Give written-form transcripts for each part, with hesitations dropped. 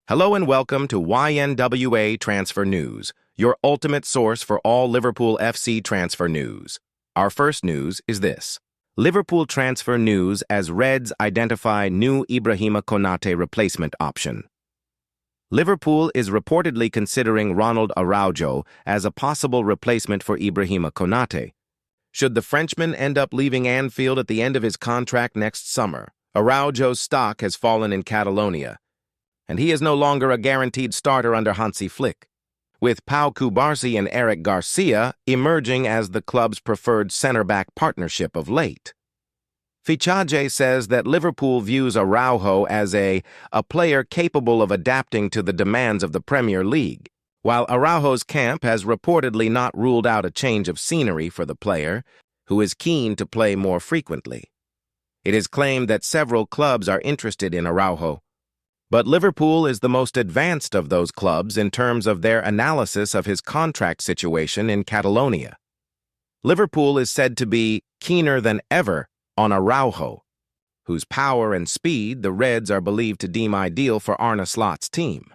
Hello and welcome to YNWA Transfer News, your ultimate source for all Liverpool FC transfer news. Our first news is this. Liverpool transfer news as Reds identify new Ibrahima Konate replacement option. Liverpool is reportedly considering Ronald Araujo as a possible replacement for Ibrahima Konate. Should the Frenchman end up leaving Anfield at the end of his contract next summer, Araujo's stock has fallen in Catalonia, and he is no longer a guaranteed starter under Hansi Flick, with Pau Cubarsí and Eric Garcia emerging as the club's preferred center-back partnership of late. Fichaje says that Liverpool views Araujo as a player capable of adapting to the demands of the Premier League, while Araujo's camp has reportedly not ruled out a change of scenery for the player, who is keen to play more frequently. It is claimed that several clubs are interested in Araujo, but Liverpool is the most advanced of those clubs in terms of their analysis of his contract situation in Catalonia. Liverpool is said to be keener than ever on Araujo, whose power and speed the Reds are believed to deem ideal for Arne Slot's team.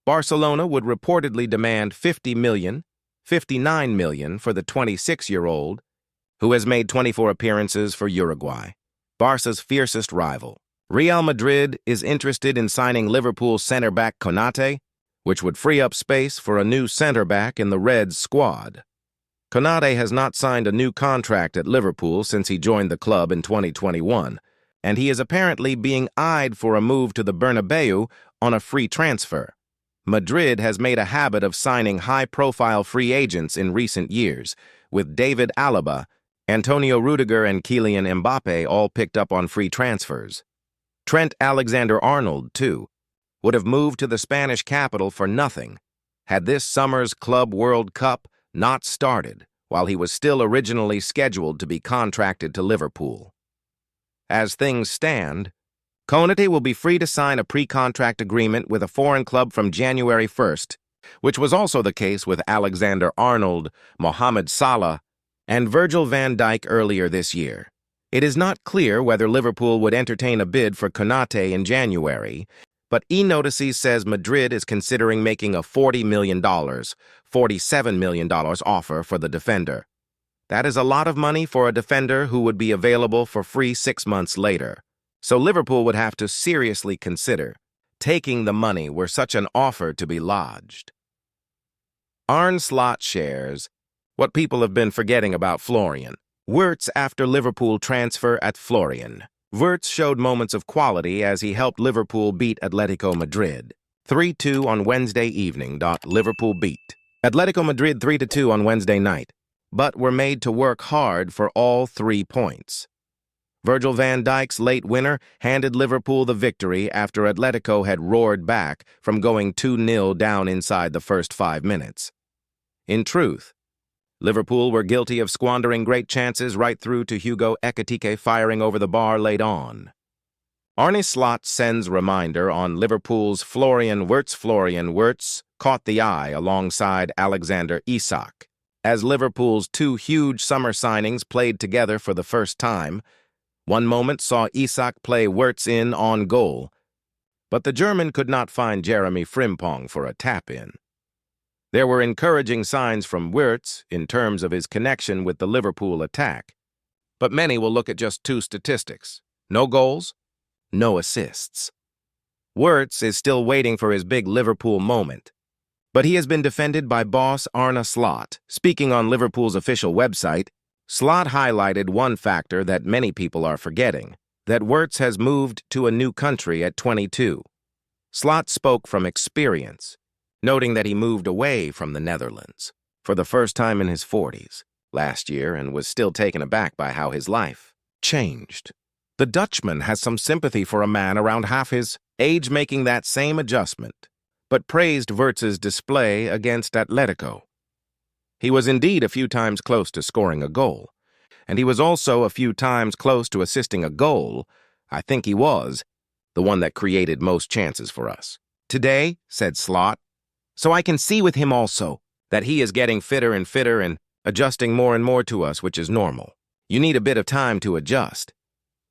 Barcelona would reportedly demand $50 million, $59 million for the 26-year-old, who has made 24 appearances for Uruguay, Barca's fiercest rival. Real Madrid is interested in signing Liverpool center-back Konate, which would free up space for a new center-back in the Reds squad. Konate has not signed a new contract at Liverpool since he joined the club in 2021, and he is apparently being eyed for a move to the Bernabeu on a free transfer. Madrid has made a habit of signing high-profile free agents in recent years, with David Alaba, Antonio Rudiger, and Kylian Mbappe all picked up on free transfers. Trent Alexander-Arnold, too, would have moved to the Spanish capital for nothing had this summer's Club World Cup not started while he was still originally scheduled to be contracted to Liverpool. As things stand, Konate will be free to sign a pre-contract agreement with a foreign club from January 1st, which was also the case with Alexander-Arnold, Mohamed Salah, and Virgil van Dijk earlier this year. It is not clear whether Liverpool would entertain a bid for Konate in January, but eNotices says Madrid is considering making a $40 million, $47 million offer for the defender. That is a lot of money for a defender who would be available for free 6 months later, so Liverpool would have to seriously consider taking the money were such an offer to be lodged. Arne Slot shares what people have been forgetting about Florian. Wirtz after Liverpool transfer at Florian. Wirtz showed moments of quality as he helped Liverpool beat Atletico Madrid 3-2 on Wednesday evening. Liverpool beat Atletico Madrid 3-2 on Wednesday night, but were made to work hard for all 3 points. Virgil van Dijk's late winner handed Liverpool the victory after Atletico had roared back from going 2-0 down inside the first 5 minutes. In truth, Liverpool were guilty of squandering great chances right through to Hugo Ekitike firing over the bar late on. Arne Slot sends reminder on Liverpool's Florian Wirtz. Florian Wirtz caught the eye alongside Alexander Isak, as Liverpool's 2 huge summer signings played together for the first time. One moment saw Isak play Wirtz in on goal, but the German could not find Jeremy Frimpong for a tap-in. There were encouraging signs from Wirtz in terms of his connection with the Liverpool attack, but many will look at just 2 statistics: no goals, no assists. Wirtz is still waiting for his big Liverpool moment, but he has been defended by boss Arne Slot. Speaking on Liverpool's official website, Slot highlighted one factor that many people are forgetting, that Wirtz has moved to a new country at 22. Slot spoke from experience, noting that he moved away from the Netherlands for the first time in his 40s last year and was still taken aback by how his life changed. The Dutchman has some sympathy for a man around half his age making that same adjustment, but praised Wirtz's display against Atletico. He was indeed a few times close to scoring a goal, and he was also a few times close to assisting a goal. I think he was the one that created most chances for us. Today, said Slot, so I can see with him also that he is getting fitter and adjusting more and more to us, which is normal. You need a bit of time to adjust.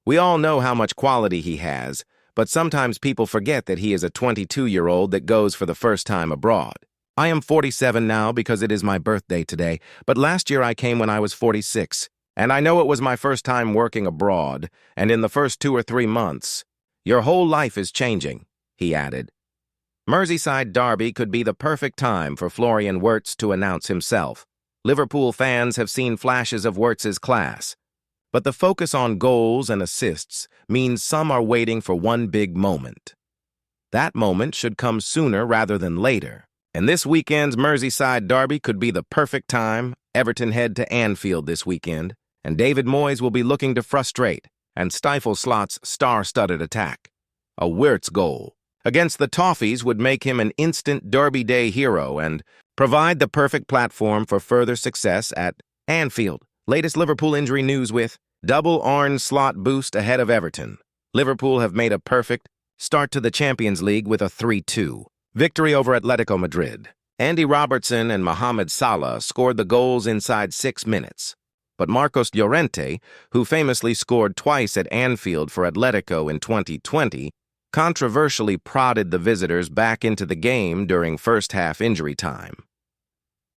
We all know how much quality he has, but sometimes people forget that he is a 22-year-old that goes for the first time abroad. I am 47 now because it is my birthday today, but last year I came when I was 46, and I know it was my first time working abroad, and in the first 2 or 3 months, your whole life is changing, he added. Merseyside derby could be the perfect time for Florian Wirtz to announce himself. Liverpool fans have seen flashes of Wirtz's class, but the focus on goals and assists means some are waiting for one big moment. That moment should come sooner rather than later. And this weekend's Merseyside derby could be the perfect time. Everton head to Anfield this weekend, and David Moyes will be looking to frustrate and stifle Slot's star-studded attack. A Wirtz goal against the Toffees would make him an instant Derby Day hero and provide the perfect platform for further success at Anfield. Latest Liverpool injury news with double Arne Slot boost ahead of Everton. Liverpool have made a perfect start to the Champions League with a 3-2 victory over Atletico Madrid. Andy Robertson and Mohamed Salah scored the goals inside 6 minutes. But Marcos Llorente, who famously scored twice at Anfield for Atletico in 2020, controversially prodded the visitors back into the game during first-half injury time.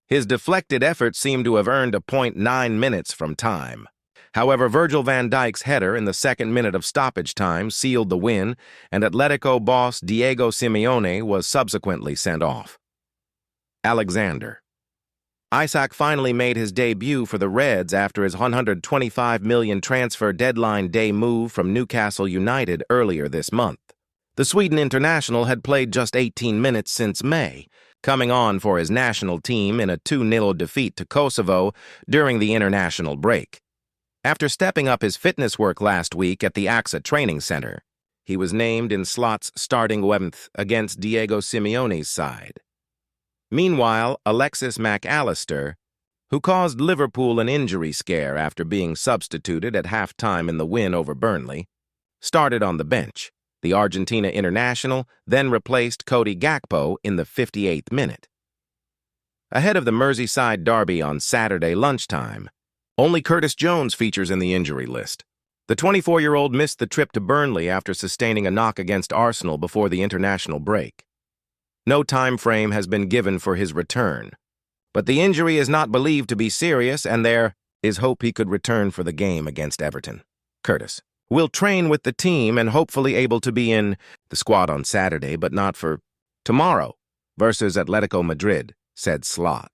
His deflected effort seemed to have earned a 0.9 minutes from time. However, Virgil van Dijk's header in the second minute of stoppage time sealed the win, and Atletico boss Diego Simeone was subsequently sent off. Alexander. Isak finally made his debut for the Reds after his $125 million transfer deadline day move from Newcastle United earlier this month. The Sweden international had played just 18 minutes since May, coming on for his national team in a 2-0 defeat to Kosovo during the international break. After stepping up his fitness work last week at the AXA Training Center, he was named in Slot's starting 11th against Diego Simeone's side. Meanwhile, Alexis Mac Allister, who caused Liverpool an injury scare after being substituted at halftime in the win over Burnley, started on the bench. The Argentina international then replaced Cody Gakpo in the 58th minute. Ahead of the Merseyside derby on Saturday lunchtime, only Curtis Jones features in the injury list. The 24-year-old missed the trip to Burnley after sustaining a knock against Arsenal before the international break. No time frame has been given for his return, but the injury is not believed to be serious, and there is hope he could return for the game against Everton. Curtis will train with the team and hopefully able to be in the squad on Saturday, but not for tomorrow versus Atletico Madrid, said Slot.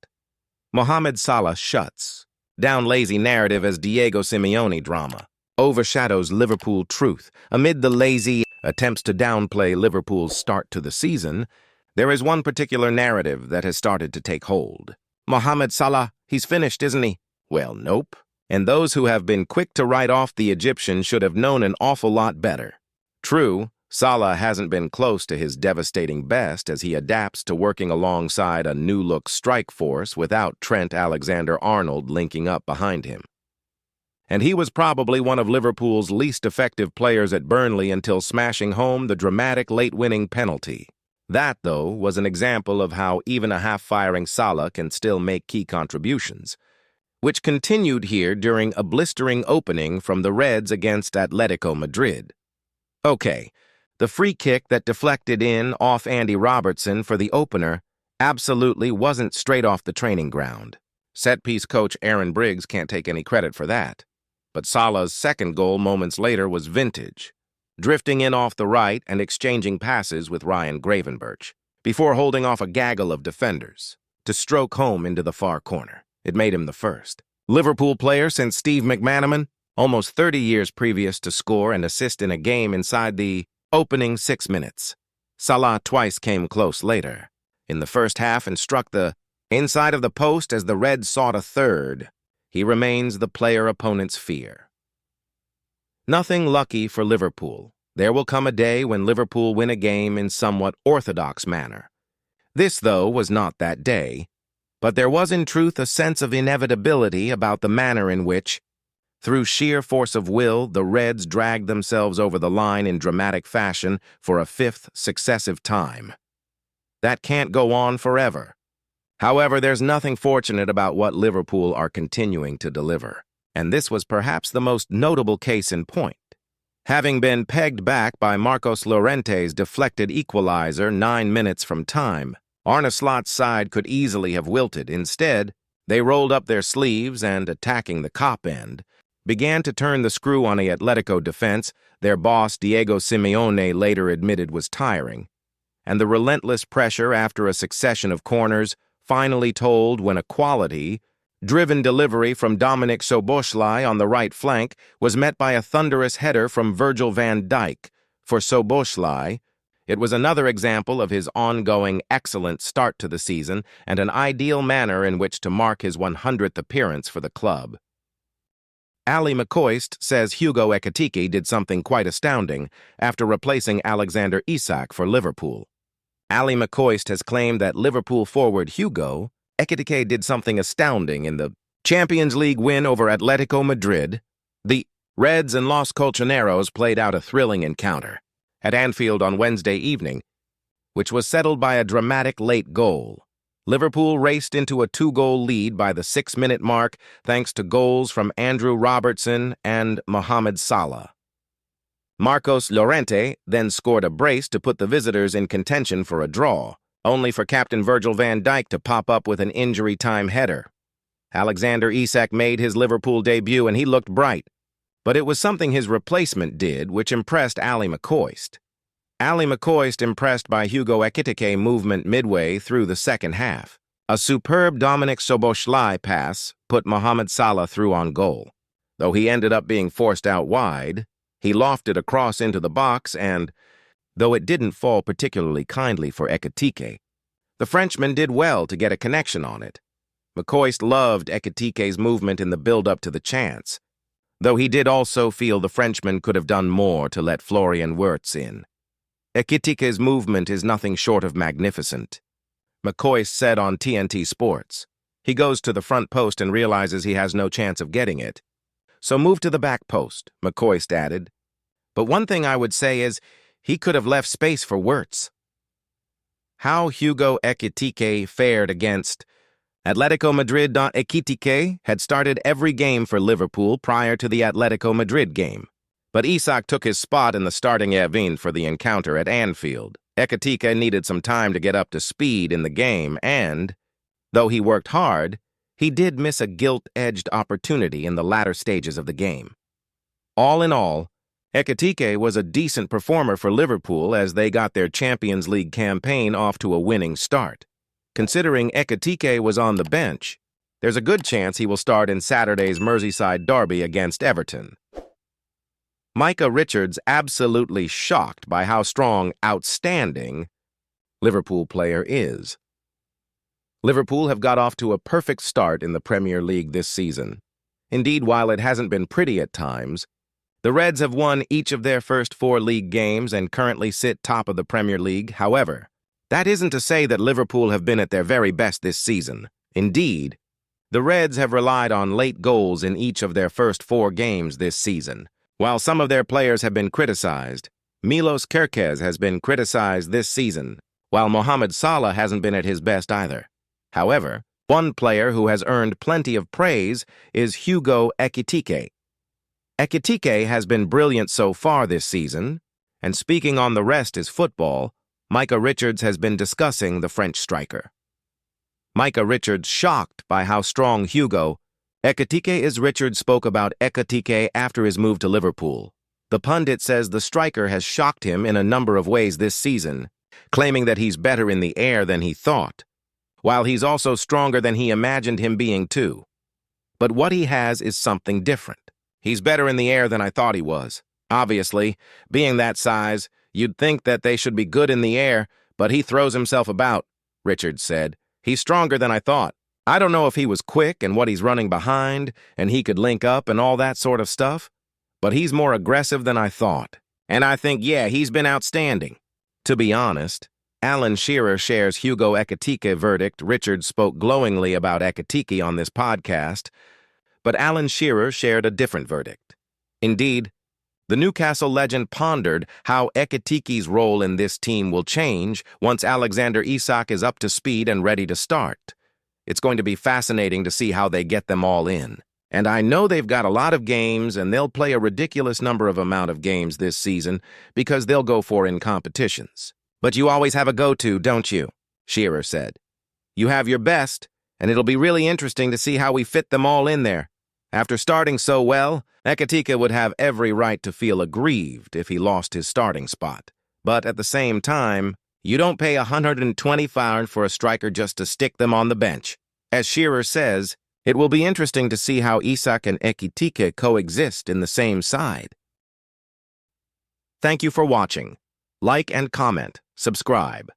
Mohamed Salah shuts down lazy narrative as Diego Simeone drama overshadows Liverpool truth. Amid the lazy attempts to downplay Liverpool's start to the season, there is one particular narrative that has started to take hold. Mohamed Salah, he's finished, isn't he? Well, nope. And those who have been quick to write off the Egyptian should have known an awful lot better. True, Salah hasn't been close to his devastating best as he adapts to working alongside a new-look strike force without Trent Alexander-Arnold linking up behind him. And he was probably one of Liverpool's least effective players at Burnley until smashing home the dramatic late-winning penalty. That, though, was an example of how even a half-firing Salah can still make key contributions, which continued here during a blistering opening from the Reds against Atletico Madrid. Okay, the free kick that deflected in off Andy Robertson for the opener absolutely wasn't straight off the training ground. Set-piece coach Aaron Briggs can't take any credit for that. But Salah's second goal moments later was vintage, drifting in off the right and exchanging passes with Ryan Gravenberch, before holding off a gaggle of defenders to stroke home into the far corner. It made him the first Liverpool player since Steve McManaman, almost 30 years previous, to score and assist in a game inside the opening 6 minutes. Salah twice came close later, in the first half, and struck the inside of the post as the Reds sought a third. He remains the player opponent's fear. Nothing lucky for Liverpool. There will come a day when Liverpool win a game in somewhat orthodox manner. This, though, was not that day, but there was in truth a sense of inevitability about the manner in which, through sheer force of will, the Reds dragged themselves over the line in dramatic fashion for a fifth successive time. That can't go on forever. However, there's nothing fortunate about what Liverpool are continuing to deliver, and this was perhaps the most notable case in point. having been pegged back by Marcos Llorente's deflected equalizer 9 minutes from time. Arne Slot's side could easily have wilted. Instead, they rolled up their sleeves and, attacking the cop end, began to turn the screw on the Atletico defense their boss Diego Simeone later admitted was tiring. And the relentless pressure after a succession of corners finally told when a quality-driven delivery from Dominik Szoboszlai on the right flank was met by a thunderous header from Virgil van Dijk. For Szoboszlai, it was another example of his ongoing excellent start to the season and an ideal manner in which to mark his 100th appearance for the club. Ali McCoist says Hugo Ekitike did something quite astounding after replacing Alexander Isak for Liverpool. Ali McCoist has claimed that Liverpool forward Hugo Ekitike did something astounding in the Champions League win over Atletico Madrid. The Reds and Los Colchoneros played out a thrilling encounter at Anfield on Wednesday evening, which was settled by a dramatic late goal. Liverpool raced into a 2-goal lead by the 6-minute mark thanks to goals from Andrew Robertson and Mohamed Salah. Marcos Llorente then scored a brace to put the visitors in contention for a draw, only for captain Virgil van Dijk to pop up with an injury-time header. Alexander Isak made his Liverpool debut and he looked bright, but it was something his replacement did which impressed Ali McCoist. Ali McCoist impressed by Hugo Ekitike movement midway through the second half. A superb Dominik Szoboszlai pass put Mohamed Salah through on goal. Though he ended up being forced out wide, he lofted a cross into the box and, though it didn't fall particularly kindly for Ekitike, the Frenchman did well to get a connection on it. McCoist loved Ekitike's movement in the build-up to the chance, though he did also feel the Frenchman could have done more to let Florian Wirtz in. Ekitike's movement is nothing short of magnificent. McCoist said on TNT Sports, he goes to the front post and realizes he has no chance of getting it. So move to the back post, McCoist added. But one thing I would say is he could have left space for Wirtz. How Hugo Ekitike fared against Atletico Madrid. Ekitike had started every game for Liverpool prior to the Atletico Madrid game. But Isak took his spot in the starting 11 for the encounter at Anfield. Ekitike needed some time to get up to speed in the game and, though he worked hard, he did miss a gilt-edged opportunity in the latter stages of the game. All in all, Ekitike was a decent performer for Liverpool as they got their Champions League campaign off to a winning start. Considering Ekitike was on the bench, there's a good chance he will start in Saturday's Merseyside derby against Everton. Micah Richards absolutely shocked by how outstanding Liverpool player is. Liverpool have got off to a perfect start in the Premier League this season. Indeed, while it hasn't been pretty at times, the Reds have won each of their first 4 league games and currently sit top of the Premier League. However, that isn't to say that Liverpool have been at their very best this season. Indeed, the Reds have relied on late goals in each of their first 4 games this season. While some of their players have been criticized, Milos Kerkez has been criticized this season, while Mohamed Salah hasn't been at his best either. However, one player who has earned plenty of praise is Hugo Ekitike. Ekitike has been brilliant so far this season, and speaking on the rest is football, Micah Richards has been discussing the French striker. Micah Richards shocked by how strong Hugo Ekitike is. Richards spoke about Ekitike after his move to Liverpool. The pundit says the striker has shocked him in a number of ways this season, claiming that he's better in the air than he thought, while he's also stronger than he imagined him being too. But what he has is something different. He's better in the air than I thought he was. Obviously, being that size, you'd think that they should be good in the air, but he throws himself about, Richards said. He's stronger than I thought. I don't know if he was quick and what he's running behind, and he could link up and all that sort of stuff, but he's more aggressive than I thought. And I think, yeah, he's been outstanding. To be honest, Alan Shearer shares Hugo Ekitike verdict. Richards spoke glowingly about Ekitike on this podcast, but Alan Shearer shared a different verdict. Indeed, the Newcastle legend pondered how Ekitike's role in this team will change once Alexander Isak is up to speed and ready to start. It's going to be fascinating to see how they get them all in. And I know they've got a lot of games, and they'll play a ridiculous amount of games this season because they'll go for in competitions. But you always have a go-to, don't you? Shearer said. You have your best, and it'll be really interesting to see how we fit them all in there. After starting so well, Ekitike would have every right to feel aggrieved if he lost his starting spot. But at the same time, you don't pay £125 for a striker just to stick them on the bench. As Shearer says, it will be interesting to see how Isak and Ekitike coexist in the same side. Thank you for watching. Like and comment, subscribe.